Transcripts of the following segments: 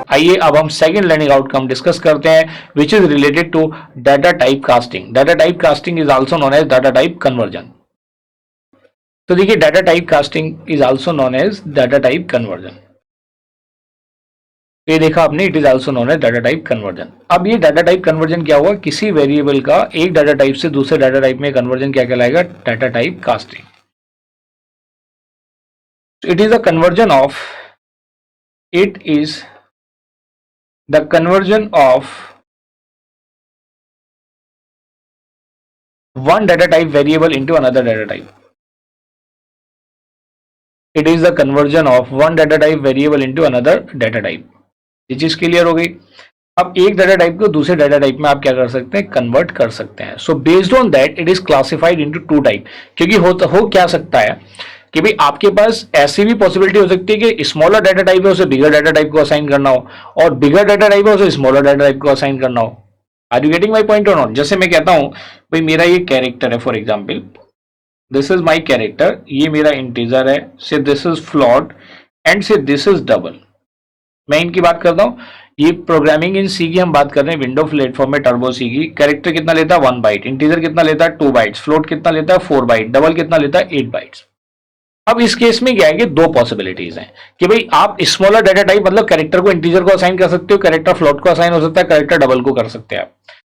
आइए अब हम सेकंड लर्निंग आउटकम डिस्कस करते हैं which is related to data type casting. Data type casting is also known as data type conversion. तो देखिए data type casting is also known as data type conversion. ये देखा आपने, it is also known as data type conversion. अब ये data type conversion क्या हुआ, किसी वेरिएबल का एक डाटा टाइप से दूसरे डाटा टाइप में कन्वर्जन क्या कहलाएगा, data type casting. It is a conversion of, it is the conversion of one data type variable into another data type. It is the conversion of one data type variable into another data type. ये चीज clear हो गई। अब एक data type को दूसरे data type में आप क्या कर सकते हैं, कन्वर्ट कर सकते हैं। So based on that it is classified into two type. क्योंकि हो क्या सकता है कि भाई आपके पास ऐसी भी पॉसिबिलिटी हो सकती है कि स्मॉलर डाटा टाइप है उसे बिगर डाटा टाइप को असाइन करना हो, और बिगर डाटा टाइप है उसे स्मॉलर डाटा टाइप को असाइन करना हो। Are you getting my point और नॉट? जैसे मैं कहता हूं भाई मेरा ये कैरेक्टर है, for example this is my character, ये मेरा इंटीजर है, say this is float and say this is double. मैं इनकी बात करता हूँ, ये प्रोग्रामिंग इन सी की हम बात कर रहे हैं, विंडो प्लेटफॉर्म में टर्बो सी की। कैरेक्टर कितना लेता है 1 बाइट, इंटीजर कितना लेता है 2 बाइट्स, फ्लोट कितना लेता है 4 बाइट, डबल कितना लेता है 8 बाइट्स। अब इस केस में क्या है कि दो पॉसिबिलिटीज हैं कि भाई आप स्मॉलर डाटा टाइप मतलब कैरेक्टर को इंटीजर को असाइन कर सकते हो, कैरेक्टर फ्लोट को असाइन हो सकता है, कैरेक्टर डबल को कर सकते हैं आप।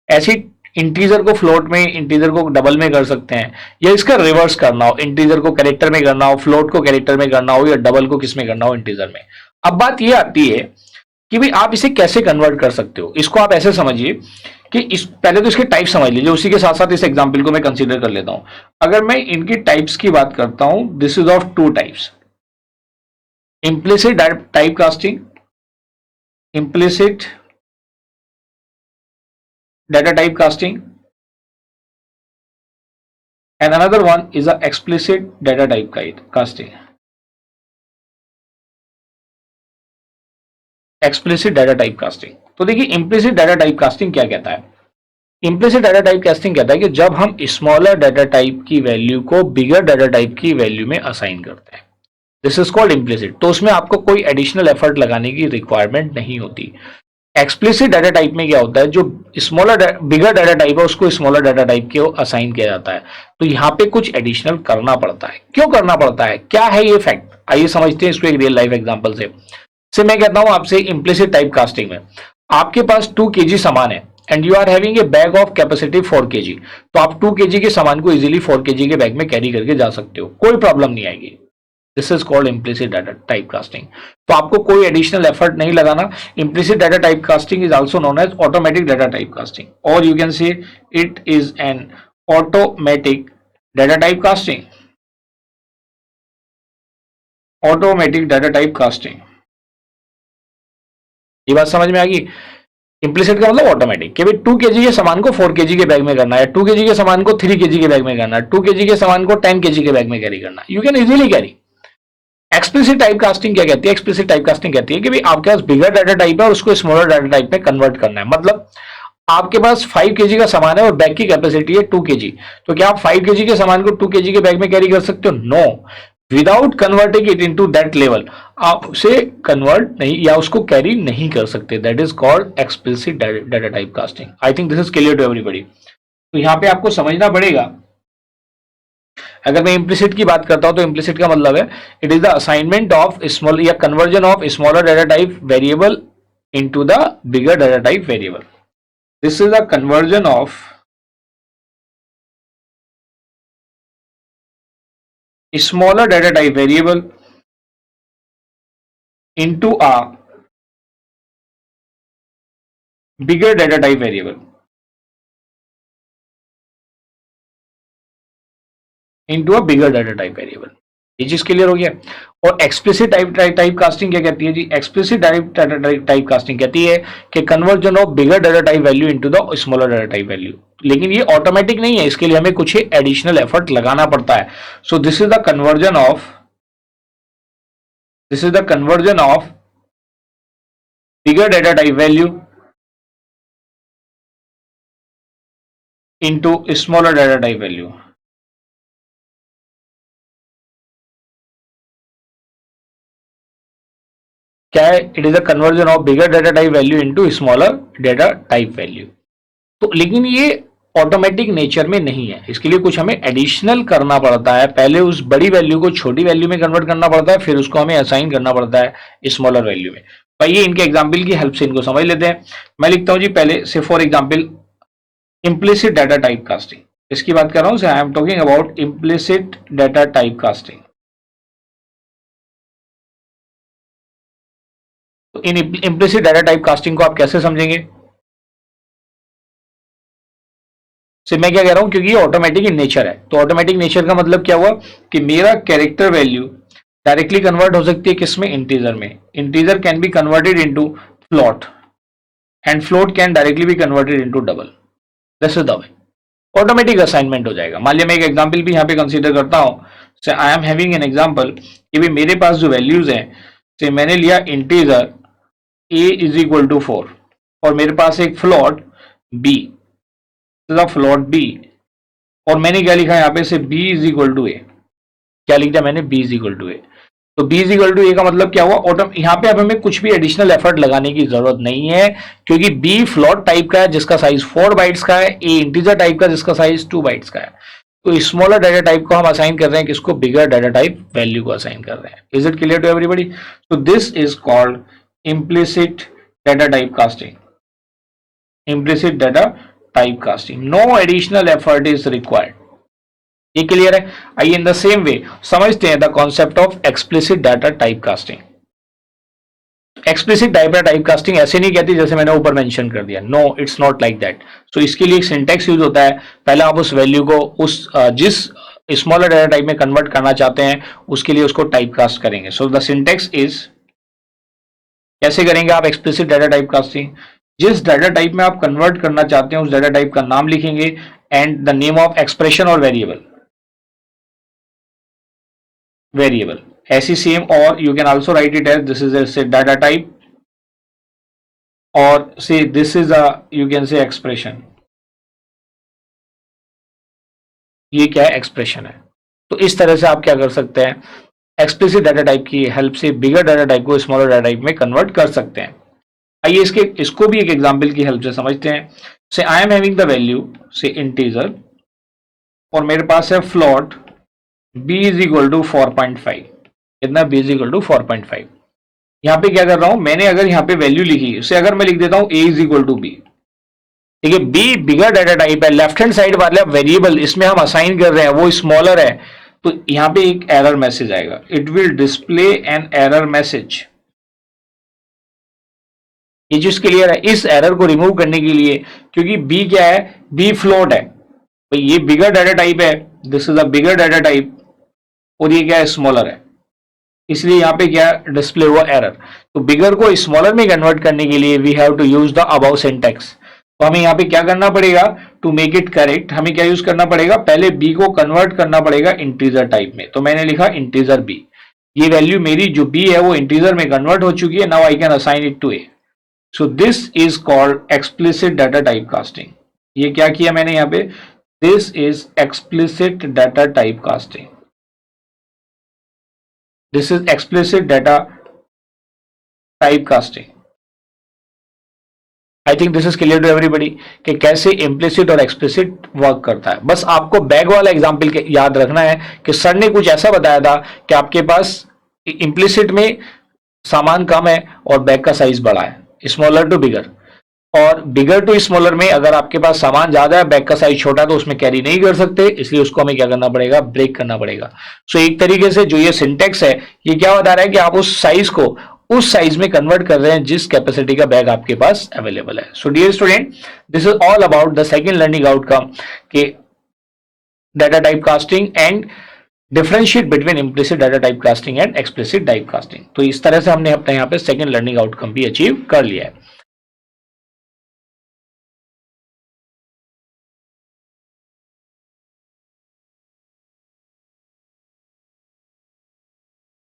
ऐसी इंटीजर को फ्लोट में, इंटीजर को डबल में कर सकते हैं, या इसका रिवर्स करना हो, इंटीजर को कैरेक्टर में करना हो, फ्लोट को कैरेक्टर में करना हो, या डबल को किस में करना हो, इंटीजर में। अब बात ये आती है कि भाई आप इसे कैसे कन्वर्ट कर सकते हो। इसको आप ऐसे समझिए कि इस पहले तो इसके टाइप समझ लीजिए, उसी के साथ साथ इस एग्जांपल को मैं कंसीडर कर लेता हूं। अगर मैं इनकी टाइप्स की बात करता हूं, this is of two types, implicit typecasting, implicit data typecasting, and another one is a explicit data typecasting. Explicit data typecasting। तो देखिए implicit data typecasting क्या कहता है। implicit data typecasting कहता है कि जब हम स्मॉलर डाटा टाइप की वैल्यू को बिगर डाटा टाइप की वैल्यू में असाइन करते हैं, दिस इज कॉल्ड इम्प्लिसिट। तो उसमें आपको कोई एडिशनल एफर्ट लगाने की रिक्वायरमेंट नहीं होती। एक्सप्लिसिट डाटा टाइप में क्या होता है, जो स्मॉलर बिगर डाटा टाइप है उसको स्मॉलर डाटा टाइप के असाइन किया जाता है। तो यहाँ पे कुछ एडिशनल करना पड़ता है। क्यों करना पड़ता है, क्या है ये फैक्ट, आइए समझते हैं इसको एक रियल लाइफ एग्जांपल से मैं कहता हूं आपसे इम्प्लिसिट टाइप कास्टिंग में आपके पास 2 kg सामान है and you are having a bag of capacity 4 kg। तो आप 2 kg के सामान को इजीली 4 kg के बैग में कैरी करके जा सकते हो, कोई प्रॉब्लम नहीं आएगी। This is called implicit data type casting. तो आपको कोई एडिशनल एफर्ट नहीं लगाना। Implicit data type casting is also known as automatic data type casting, और you can say it is an automatic data type casting. Automatic data type casting, ये बात समझ में आ गई। इम्प्लिसिट का मतलब ऑटोमेटिक कि भाई 2 kg के सामान को 4 kg के बैग में करना है, 2 kg के सामान को 3 kg के बैग में करना है, 2 kg के सामान को 10 kg के बैग में कैरी करना है, you can easily carry. Explicit type casting क्या कहती है, एक्सप्लिसिट टाइप कास्टिंग कहती है कि भाई आपके पास बिगर डाटा टाइप है और उसको स्मॉलर डाटा टाइप में कन्वर्ट करना है। मतलब आपके पास 5 kg का सामान है और बैग की कैपेसिटी है 2 kg, तो क्या आप 5 kg के सामान को 2 kg के बैग में कैरी कर सकते हो? No, without converting it into that level आप उसे कन्वर्ट नहीं या उसको कैरी नहीं कर सकते। That is called explicit data type casting. I think this is clear to everybody. तो यहां पे आपको समझना पड़ेगा, अगर मैं इम्प्लिसिट की बात करता हूं तो इम्प्लिसिट का मतलब है it is the assignment of small या conversion of smaller data type variable into the bigger data type variable. This is the conversion of smaller data type variable into a bigger data type variable into a bigger data type variable। ये चीज clear हो गया। और explicit type casting क्या कहती है जी, explicit type casting कहती है कि conversion of bigger data type value into the smaller data type value. लेकिन ये ऑटोमेटिक नहीं है, इसके लिए हमें कुछ एडिशनल एफर्ट लगाना पड़ता है। सो this is the conversion of, this is the conversion of bigger data type value into smaller data type value. क्या है, it is a conversion of bigger data type value into smaller data type value. तो लेकिन ये automatic nature में नहीं है, इसके लिए कुछ हमें एडिशनल करना पड़ता है, पहले उस बड़ी वैल्यू को छोटी वैल्यू में कन्वर्ट करना पड़ता है, फिर उसको हमें असाइन करना पड़ता है स्मॉलर वैल्यू में। तो आइए इनके एग्जाम्पल की हेल्प से इनको समझ लेते हैं। मैं लिखता हूं जी पहले से for example implicit data type casting, इसकी बात कर रहा हूं, I am talking about implicit data type casting. तो इन इम्प्लिसिट डाटा टाइप कास्टिंग को आप कैसे समझेंगे? से मैं क्या कह रहा हूं, क्योंकि ये ऑटोमेटिक इन नेचर है, तो ऑटोमेटिक नेचर का मतलब क्या हुआ कि मेरा कैरेक्टर वैल्यू डायरेक्टली कन्वर्ट हो सकती है किसमें, इंटीजर में। Integer can be converted into float and float can directly be converted into double. This is the way automatic assignment हो जाएगा। मान लिया मैं एक एग्जांपल भी यहाँ पे कंसीडर करता हूं, से I am having an example कि भाई मेरे पास जो वैल्यूज हैं, से मैंने लिया integer a is equal to 4 और मेरे पास एक फ्लोट b, फ्लोट b, और मैंने क्या लिखा यहाँ पे, से b इज इक्वल टू ए। क्या लिख दिया मैंने, b इज इक्वल टू ए। तो b इज इक्वल टू ए का मतलब क्या हुआ, ऑटो यहाँ पे अब हमें कुछ भी एडिशनल एफर्ट लगाने की जरूरत नहीं है, क्योंकि b फ्लोट टाइप का है जिसका साइज 4 बाइट्स का है, a इंटीजर टाइप का जिसका साइज 2 बाइट्स का है। तो स्मॉलर डाटा टाइप को हम असाइन कर रहे हैं किसको, बिगर डाटा टाइप वैल्यू को असाइन कर रहे हैं। Is it clear to everybody? तो this is called implicit data type casting. Implicit data type casting, no additional effort is required. ये क्लियर है? आइए इन द सेम वे समझते हैं the concept of explicit data type casting. Explicit data type casting ऐसे नहीं कहती जैसे मैंने ऊपर मेंशन कर दिया, no it's not like that. सो इसके लिए एक सिंटेक्स यूज होता है, पहले आप उस वैल्यू को उस जिस स्मॉलर डाटा टाइप में कन्वर्ट करना चाहते हैं उसके लिए उसको टाइप कास्ट करेंगे। सो द सिंटेक्स इज, कैसे करेंगे आप एक्सप्लिसिट डाटा टाइप कास्टिंग, जिस डाटा टाइप में आप कन्वर्ट करना चाहते हैं उस डाटा टाइप का नाम लिखेंगे and the name of expression और वेरिएबल ऐसी सेम, और you can also write it as this is a data type और say this is a you can say expression. ये क्या है, एक्सप्रेशन है। तो इस तरह से आप क्या कर सकते हैं, एक्सप्लिसिट डाटा टाइप की हेल्प से बिगर डाटा टाइप को स्मॉलर डाटा टाइप में कन्वर्ट कर सकते हैं। आइए इसको भी एक एग्जांपल की हेल्प से समझते हैं। Say I am having the value say integer और मेरे पास है float b is equal to 4.5। कितना, b इज इक्वल टू 4.5। यहाँ पे क्या कर रहा हूं मैंने, अगर यहाँ पे वैल्यू लिखी उसे अगर मैं लिख देता हूं a is equal to b, ठीक है, b बिगर डाटा टाइप है, लेफ्ट हैंड साइड वाला वेरिएबल इसमें हम असाइन कर रहे हैं वो स्मॉलर है, तो यहाँ पे एक एरर मैसेज आएगा, it will display an error message. ये चीज क्लियर है? इस एरर को रिमूव करने के लिए, क्योंकि b क्या है, b फ्लोट है, भाई ये बिगर डाटा टाइप है, this is a bigger data type और ये क्या है, स्मॉलर है, इसलिए यहाँ पे क्या डिस्प्ले हुआ, एरर। तो बिगर को स्मॉलर में कन्वर्ट करने के लिए we have to use the above syntax. तो हमें यहाँ पे क्या करना पड़ेगा, टू मेक इट करेक्ट हमें क्या यूज करना पड़ेगा, पहले b को कन्वर्ट करना पड़ेगा इंटीजर टाइप में। तो मैंने लिखा इंटीजर b, ये वैल्यू मेरी जो b है वो इंटीजर में कन्वर्ट हो चुकी है, now I can assign it to a। So this is called explicit data type casting. ये क्या किया मैंने यहाँ पे, this is explicit data type casting, this is explicit data type casting. I think this is clear to everybody कि कैसे implicit और explicit work करता है। बस आपको बैग वाला एग्जाम्पल याद रखना है कि सर ने कुछ ऐसा बताया था कि आपके पास इम्प्लिसिट में सामान कम है और बैग का साइज बड़ा है, स्मॉलर टू बिगर, और बिगर टू स्मॉलर में अगर आपके पास सामान ज्यादा है, बैग का साइज छोटा है, तो उसमें कैरी नहीं कर सकते, इसलिए उसको हमें क्या करना पड़ेगा, ब्रेक करना पड़ेगा। सो एक तरीके से जो ये सिंटेक्स है ये क्या बता रहा है कि आप उस साइज को उस साइज में कन्वर्ट कर रहे हैं जिस कैपेसिटी का बैग आपके पास अवेलेबल है। So dear student, this is all about the second learning outcome के data type casting and differentiate between implicit data type casting and explicit type casting. तो इस तरह से हमने अपने यहाँ पे सेकंड लर्निंग आउटकम भी अचीव कर लिया है।